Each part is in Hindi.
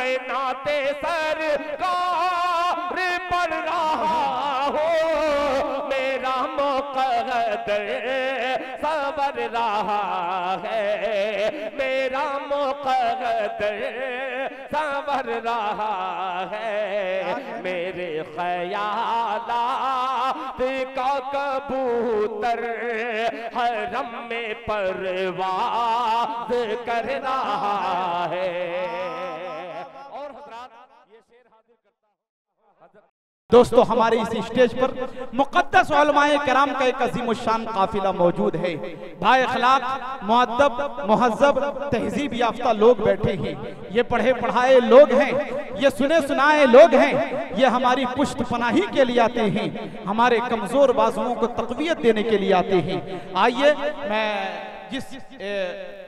मैं नाते सरकार पढ़ रहा हूँ, मेरा मुक़द्दर सवर रहा है, मेरा मुक़द्दर सवर रहा है, मेरे ख़यालात का कबूतर हरम में परवाज़ कर रहा है। और हज़रात ये शेर हाज़िर करता हूँ। दोस्तों, हमारे इस स्टेज पर मुक़द्दस उलमाए किराम का एक अज़ीम शान काफिला मौजूद है। भाई अखलाक, मुअद्दब, मुहज़्ज़ब, तहज़ीब याफ्ता लोग बैठे हैं। ये पढ़े पढ़ाए लोग हैं, ये सुने सुनाए लोग हैं। ये हमारी पुष्ट पनाही के लिए आते हैं, हमारे कमज़ोर बाजुओं को तक़वियत देने के लिए आते हैं। आइए, मैं जिस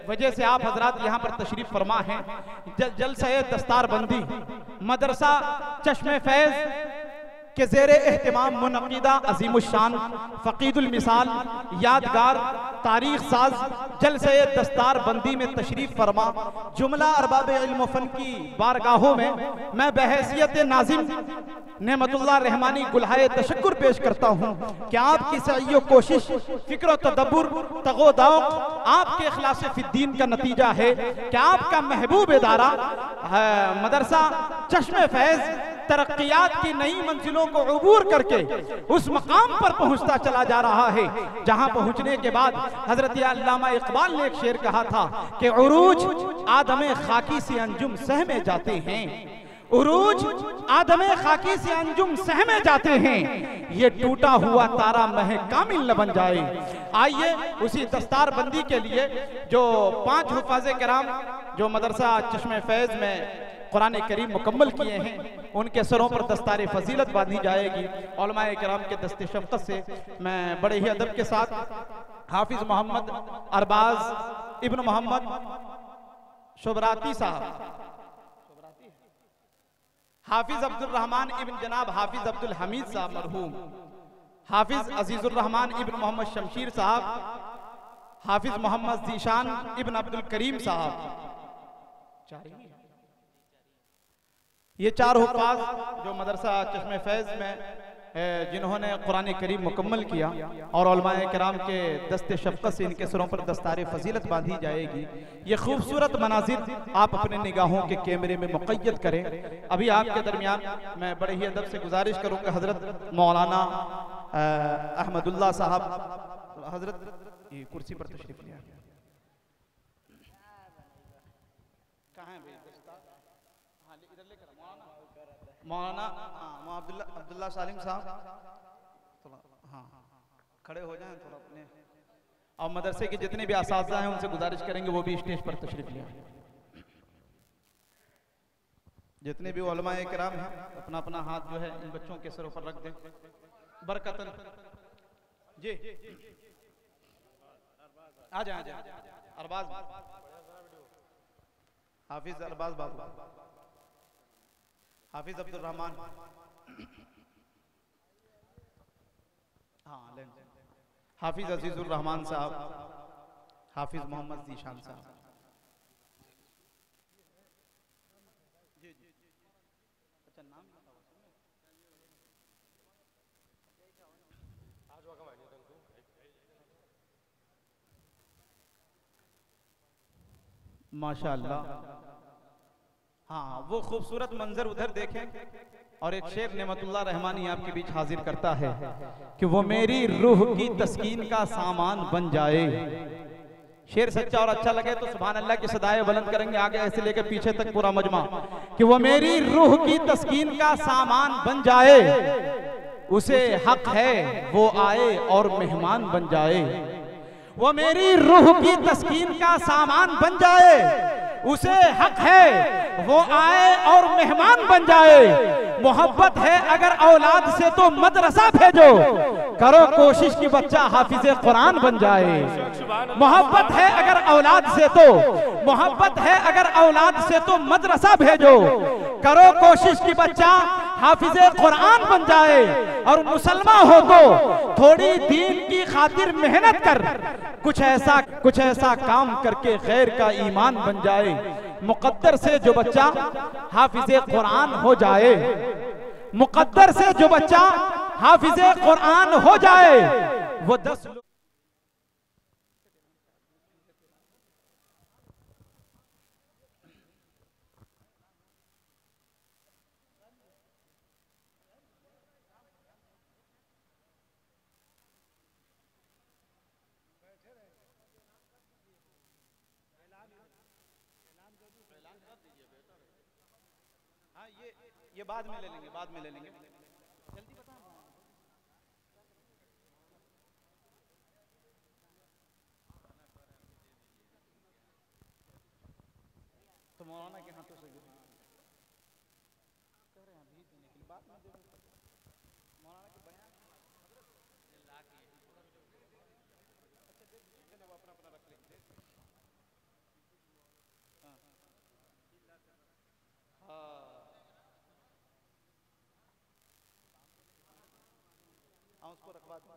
वजह से आप हजरात यहाँ पर तशरीफ फरमा हैं, जलसा दस्तारबंदी मदरसा चश्मे फैज़ के ज़ेरे एहतिमाम मुनक़िदा अज़ीमुश्शान फ़क़ीदुल मिसाल यादगार तारीख़ साज जलसे दस्तारबंदी में तशरीफ़ फरमा जुमला अरबाब इल्म फ़न की बारगाहों में मैं बहैसियत नाज़िम नेमतुल्लाह रहमानी गुलहाए तशक्कुर पेश करता हूँ कि आपकी सईयो कोशिश, फ़िक्र व तदब्बुर, तगो दौक़ आपके इख़लास फ़िद्दीन का नतीजा है कि आपका महबूब इदारा मदरसा चश्मे फैज़ तरक्कियात की नई मंजिलों को अबूर करके उस मकाम पर पहुंचता चला जा रहा है जहां पहुंचने के बाद हजरत अल्लामा इकबाल ने एक शेर कहा था कि उरूज आदमे खाकी से अंजुम सहमे जाते हैं, उरूज आदमे खाकी से अंजुम सहमे जाते हैं, ये टूटा हुआ तारा मह कामिल न बन जाए। आइए, उसी दस्तारबंदी के लिए जो 5 हुफ़ाज़े किराम जो मदरसा चश्मे फैज़ में कुरान करीम मुकम्मल किए हैं, उनके सरों पर दस्तार फजीलत बांधी जाएगी। उलमाए किराम के दस्ते शफ़क़त से मैं बड़े ही अदब के साथ हाफिज़ मोहम्मद अरबाज इब्न मोहम्मद शुबराती साहब, हाफिज़ अब्दुल रहमान इब्न जनाब हाफिज़ अब्दुल हमीद साहब मरहूम, हाफिज़ अजीज़ुर रहमान इब्न मोहम्मद शमशीर साहब, हाफिज़ मोहम्मद ज़ीशान इब्न अब्दुल करीम साहब, ये 4 हुफ़ाज़ जो मदरसा चश्मे फैज़ में जिन्होंने कुरान करीम मुकम्मल किया और उलमाए किराम के दस्ते शफ़क़त से इनके सरों पर दस्तार फजीलत बांधी जाएगी। ये खूबसूरत मनाजिर आप अपने निगाहों के कैमरे में मुक़य्यद करें। अभी आपके दरमियान मैं बड़े ही अदब से गुजारिश करूँगा, हज़रत मौलाना अहमदुल्लाह साहब हज़रत ये कुर्सी पर तशरीफ़ लिया। कहाँ है मौलाना अब्दुल्ला सालिम साहब, थोड़ा हाँ खड़े हो जाएं थोड़ा अपने, और मदरसे के जितने भी असातिज़ा हैं उनसे गुजारिश करेंगे वो भी स्टेज पर तशरीफ लें। जितने भी उलमाए किराम हैं अपना अपना हाथ जो है इन बच्चों के सरों पर रख दें बरकतन जी। आ जाए अरबाज, हाफिज अरबाज बाबू, हाफिज अब्दुल रहमान, हाँ हाफिज अजीजुर रहमान साहब, हाफिज मोहम्मद ज़ीशान साहब। अच्छा नाम माशाअल्लाह। हाँ, वो खूबसूरत मंजर उधर देखें और एक शेर नेमतुल्लाह रहमानी आपके बीच हाजिर करता है कि वो मेरी रूह की तस्कीन का सामान बन जाए। शेर सच्चा और अच्छा लगे तो सुभान अल्लाह की सदाएं बुलंद करेंगे, आगे ऐसे लेकर पीछे तक पूरा मजमा, कि वो मेरी रूह की तस्कीन का सामान बन जाए, उसे हक है वो आए और मेहमान बन जाए। वो मेरी रूह की तस्कीन का सामान बन जाए, उसे हक है वो आए और मेहमान बन जाए। मोहब्बत है अगर औलाद से तो मदरसा भेजो, करो कोशिश की बच्चा हाफिज कुरान बन जाए। मोहब्बत है अगर औलाद से तो, मोहब्बत है अगर औलाद से तो मदरसा भेजो, करो कोशिश की बच्चा हाफिजे कुरान बन जाए, और मुसलमान हो तो थोड़ी दीन की खातिर मेहनत कर, कुछ ऐसा काम करके खैर का ईमान बन जाए। मुकद्दर से जो बच्चा हाफिजे कुरान हो जाए, मुकद्दर से जो बच्चा हाफिजे कुरान हो जाए, वो 10 ये बाद में ले लेंगे, बाद में ले लेंगे। जल्दी बता। तो मौलाना के हाथों से कह रहे हैं भेज देने के लिए, बाद में दे दो। मौलाना के बयान अच्छा दे दीजिए, चलो वो अपना रख लेंगे। हाँ हाँ, उसको रखवा दें।